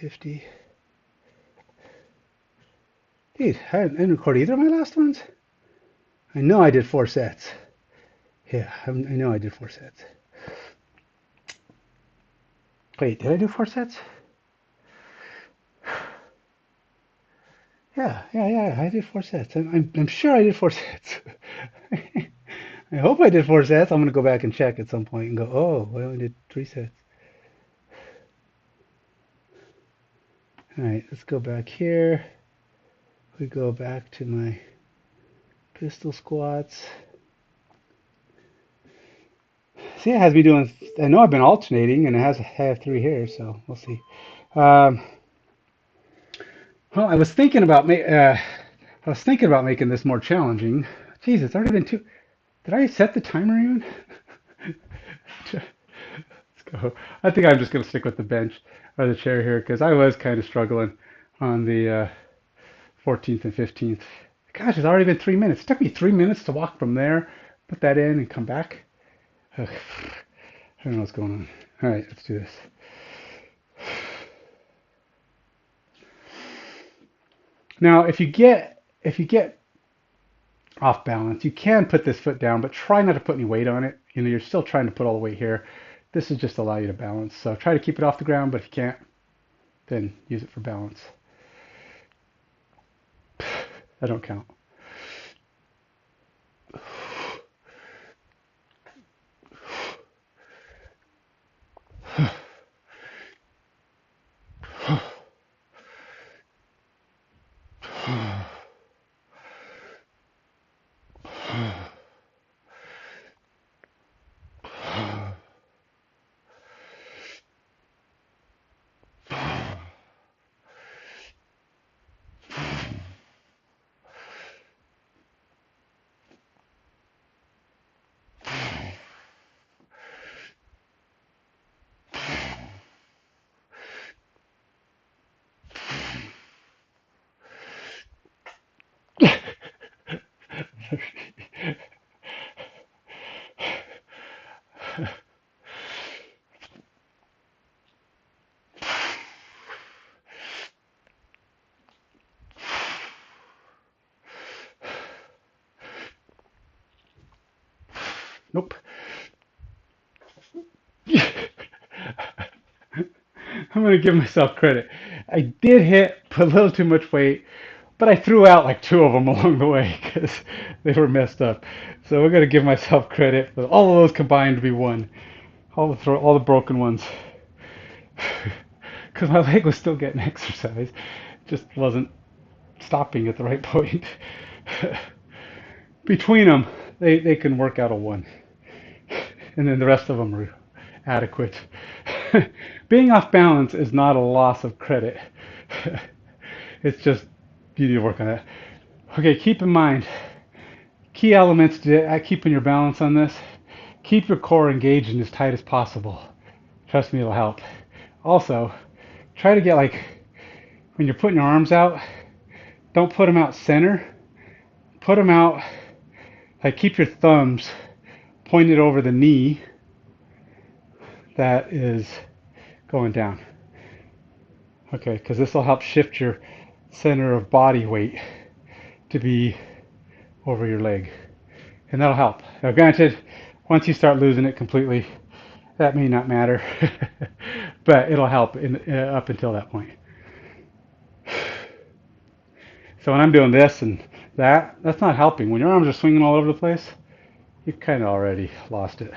50. Dude, I didn't record either of my last ones. I know I did 4 sets. Yeah, I know I did 4 sets. Wait, did I do 4 sets? Yeah, I did 4 sets. I'm sure I did 4 sets. I hope I did 4 sets. I'm going to go back and check at some point and go, oh, I only did 3 sets. All right, let's go back here. We go back to my pistol squats. See, it has me doing, I know I've been alternating and it has I have 3 here, so we'll see. Well, I was thinking about making this more challenging. Jeez, it's already been 2. Did I set the timer even? Let's go. I think I'm just going to stick with the bench or the chair here because I was kind of struggling on the 14th and 15th. Gosh, it's already been 3 minutes. It took me 3 minutes to walk from there, put that in, and come back. Ugh, I don't know what's going on. All right, let's do this. Now, if you get off balance, you can put this foot down, but try not to put any weight on it. You're still trying to put all the weight here. This is just allow you to balance. So try to keep it off the ground, but if you can't, then use it for balance. I don't count. Nope. I'm going to give myself credit. I did put a little too much weight, but I threw out like 2 of them along the way because they were messed up. So we're going to give myself credit for all of those combined to be 1. All the broken ones. Because my leg was still getting exercise. Just wasn't stopping at the right point. Between them, they can work out a 1. And then the rest of them are adequate. Being off balance is not a loss of credit. It's just you need to work on that. Okay, keep in mind, key elements to keeping your balance on this. Keep your core engaged and as tight as possible. Trust me, it'll help. Also, try to get when you're putting your arms out, don't put them out center. Put them out, keep your thumbs pointed over the knee that is going down. Okay, because this will help shift your center of body weight to be over your leg. And that'll help. Now granted, Once you start losing it completely, that may not matter, but it'll help up until that point. So when I'm doing this and that's not helping. When your arms are swinging all over the place, you've kind of already lost it.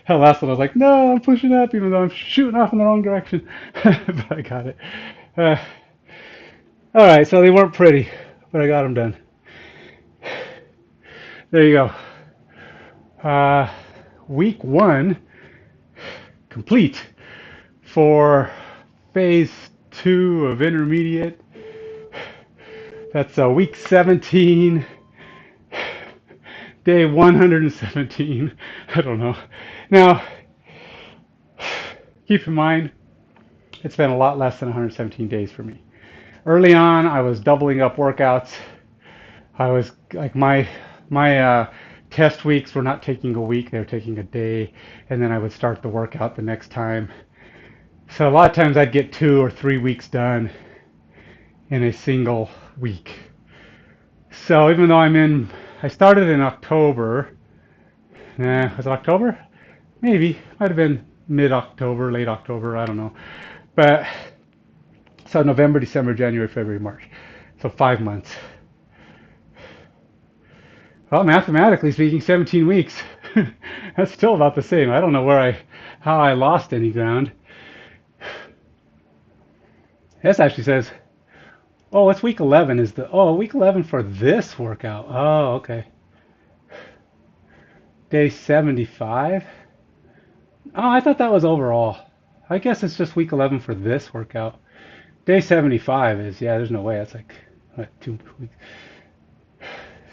That last one, I was like, no, I'm pushing up, even though I'm shooting off in the wrong direction. But I got it. Uh, all right, so they weren't pretty, but I got them done. There you go. Uh, week 1 complete for phase 2 of intermediate. That's week 17, day 117. I don't know. Now, keep in mind, it's been a lot less than 117 days for me. Early on, I was doubling up workouts. I was like my test weeks were not taking a week; they were taking a day, and then I would start the workout the next time. So a lot of times I'd get 2 or 3 weeks done in a single week. So even though I started in October. Was it October? Maybe. Might have been mid-October, late October, I don't know. But, so November, December, January, February, March. So 5 months. Well, mathematically speaking, 17 weeks. That's still about the same. I don't know how I lost any ground. This actually says, oh, it's week 11 week 11 for this workout. Oh, okay. Day 75. Oh, I thought that was overall. I guess it's just week 11 for this workout. Day 75 is, yeah, there's no way. That's like, what, 2 weeks.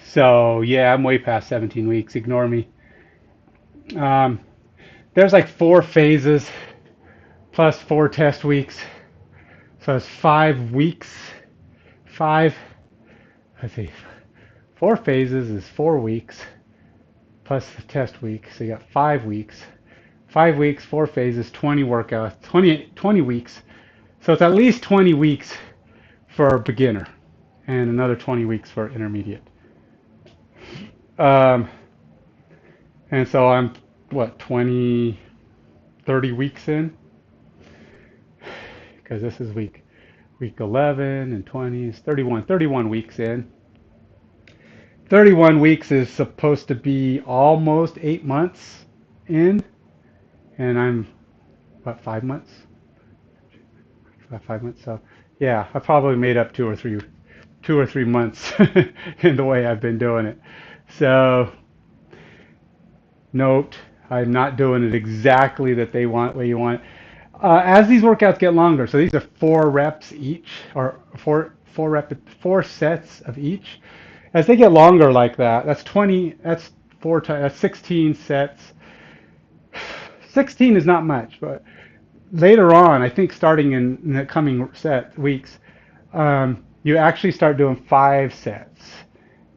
So, yeah, I'm way past 17 weeks. Ignore me. There's like 4 phases plus 4 test weeks. So it's 5 weeks. Let's see. 4 phases is 4 weeks plus the test week. So you got 5 weeks. 5 weeks, 4 phases, 20 workouts, 20 weeks. So it's at least 20 weeks for beginner and another 20 weeks for intermediate. And so I'm, 30 weeks in? Because this is week 11 and 20 is 31 weeks in. 31 weeks is supposed to be almost 8 months in, and I'm, 5 months? About 5 months, so yeah, I probably made up 2 or 3 months in the way I've been doing it. So, note, I'm not doing it exactly that they want, way you want. As these workouts get longer, so these are 4 reps each, or 4 sets of each. As they get longer like that, that's 20, that's 4 times, that's 16 sets. 16 is not much, but later on, I think starting in the coming weeks, you actually start doing 5 sets,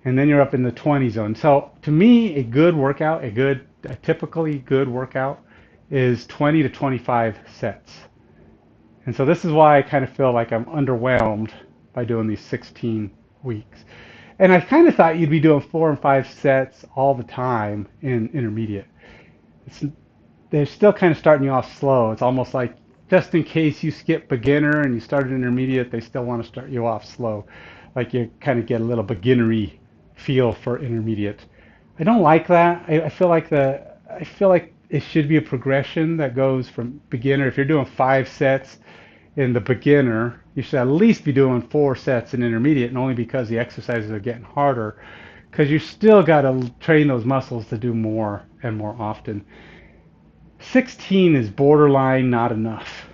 and then you're up in the 20 zone. So to me, a typically good workout is 20 to 25 sets. And so this is why I kind of feel like I'm underwhelmed by doing these 16 weeks. And I kind of thought you'd be doing 4 and 5 sets all the time in intermediate. They're still kind of starting you off slow. It's almost like just in case you skip beginner and you started intermediate, they still want to start you off slow. Like you kind of get a little beginnery feel for intermediate. I don't like that. I feel like it should be a progression that goes from beginner. If you're doing 5 sets in the beginner, you should at least be doing 4 sets in intermediate, and only because the exercises are getting harder, because you still got to train those muscles to do more and more often. 16 is borderline not enough.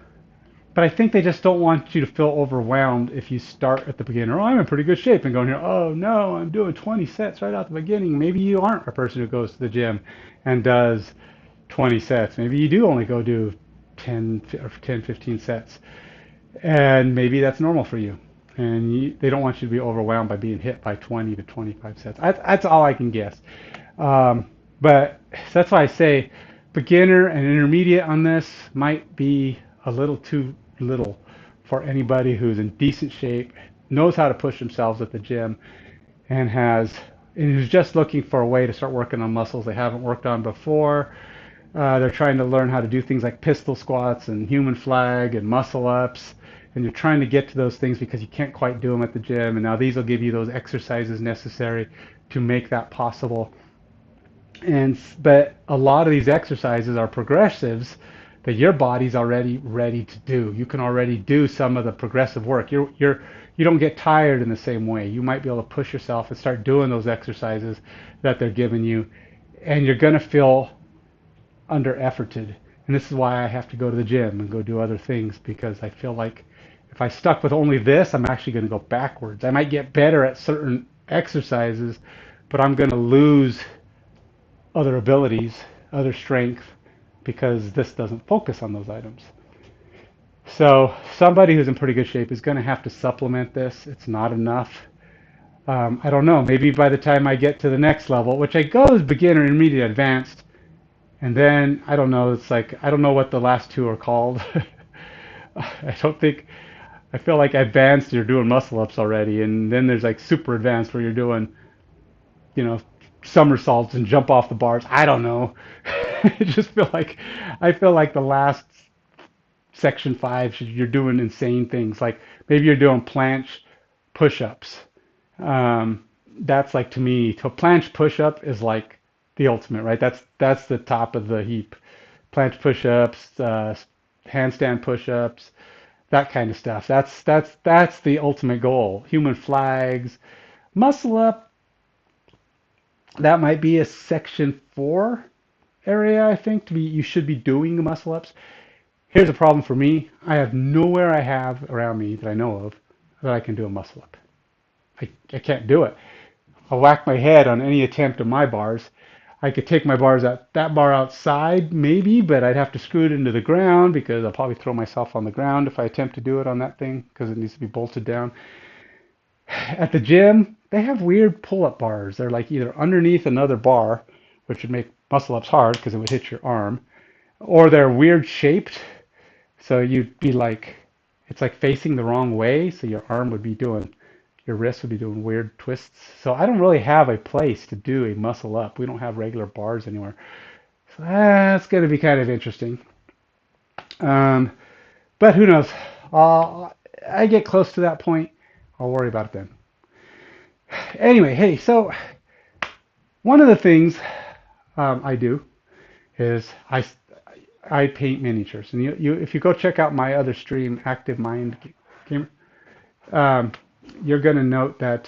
But I think they just don't want you to feel overwhelmed if you start at the beginner. Oh, I'm in pretty good shape, and going here, oh no, I'm doing 20 sets right out the beginning. Maybe you aren't a person who goes to the gym and does 20 sets. Maybe you do only go do 10 or 10, 15 sets. And maybe that's normal for you. And they don't want you to be overwhelmed by being hit by 20 to 25 sets. That's all I can guess. Um, but that's why I say beginner and intermediate on this might be a little too little for anybody who's in decent shape, knows how to push themselves at the gym, and who's just looking for a way to start working on muscles they haven't worked on before. They're trying to learn how to do things like pistol squats and human flag and muscle ups. And you're trying to get to those things because you can't quite do them at the gym. And now these will give you those exercises necessary to make that possible. But a lot of these exercises are progressives that your body's already ready to do. You can already do some of the progressive work. You don't get tired in the same way. You might be able to push yourself and start doing those exercises that they're giving you, and you're going to feel under efforted. And this is why I have to go to the gym and go do other things, because I feel like if I stuck with only this, I'm actually going to go backwards. I might get better at certain exercises, but I'm going to lose other abilities, other strength, because this doesn't focus on those items. So somebody who's in pretty good shape is going to have to supplement this. It's not enough. I don't know. Maybe by the time I get to the next level, which I go as beginner, intermediate, advanced, and then I don't know. It's like I don't know what the last two are called. I don't think. I feel like advanced, you're doing muscle ups already, and then there's like super advanced where you're doing, you know, somersaults and jump off the bars. I don't know. I feel like the last section 5, you're doing insane things. Like maybe you're doing planche push-ups. Um, that's like, to me, to planche push-up is like the ultimate, right? That's the top of the heap. Planche push-ups, handstand push-ups, that kind of stuff. That's the ultimate goal. Human flags, muscle up. That might be a section 4 area, I think. You should be doing the muscle ups. Here's a problem for me. I have nowhere I have around me that I know of that I can do a muscle up. I can't do it. I'll whack my head on any attempt of my bars. I could take my bars out, that bar outside maybe, but I'd have to screw it into the ground because I'll probably throw myself on the ground if I attempt to do it on that thing because it needs to be bolted down. At the gym, they have weird pull-up bars. They're like either underneath another bar, which would make muscle ups hard because it would hit your arm, or they're weird shaped. So you'd be like, it's like facing the wrong way. So your wrist would be doing weird twists. So I don't really have a place to do a muscle up. We don't have regular bars anywhere. So that's going to be kind of interesting. Um, but who knows? I get close to that point. I'll worry about it then. Anyway, hey, so one of the things I do is I paint miniatures, and if you go check out my other stream, Active Mind Gamer, um, you're going to note that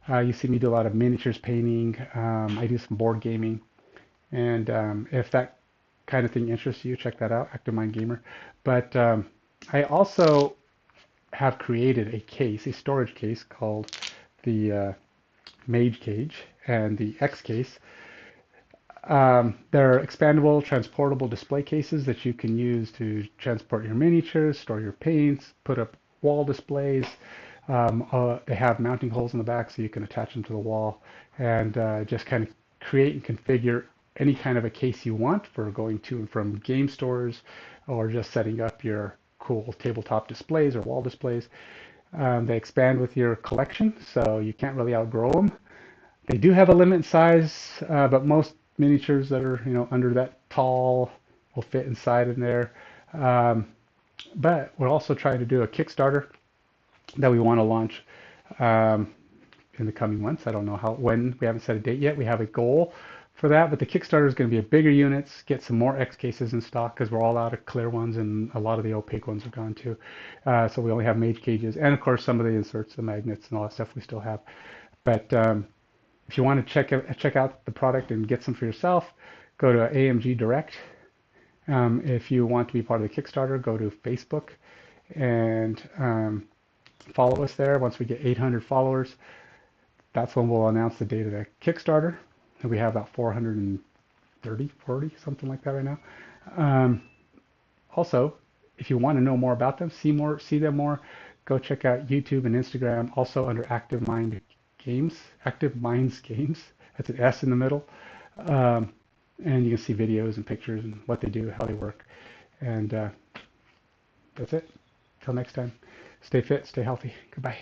you see me do a lot of miniatures painting. I do some board gaming, and if that kind of thing interests you, check that out, Active Mind Gamer. But I also have created a case, a storage case called the Mage Cage and the X Case. They're expandable, transportable display cases that you can use to transport your miniatures, store your paints, put up wall displays. They have mounting holes in the back so you can attach them to the wall and just kind of create and configure any kind of a case you want for going to and from game stores or just setting up your cool tabletop displays or wall displays. They expand with your collection, so you can't really outgrow them. They do have a limit size, but most miniatures that are under that tall will fit inside in there. Um, but we're also trying to do a Kickstarter that we want to launch in the coming months. I don't know when. We haven't set a date yet. We have a goal for that, but the Kickstarter is going to be a bigger units, get some more X cases in stock because we're all out of clear ones and a lot of the opaque ones are gone too. So we only have mage cages and of course some of the inserts, the magnets and all that stuff we still have. But if you want to check out the product and get some for yourself, go to AMG Direct. If you want to be part of the Kickstarter, go to Facebook and follow us there. Once we get 800 followers, that's when we'll announce the date of the Kickstarter. And we have about 430, 40, something like that right now. Also, if you want to know more about them, see them more, go check out YouTube and Instagram, also under Active Minds Games. That's an S in the middle. And you can see videos and pictures and what they do, how they work. And that's it. Till next time, stay fit, stay healthy. Goodbye.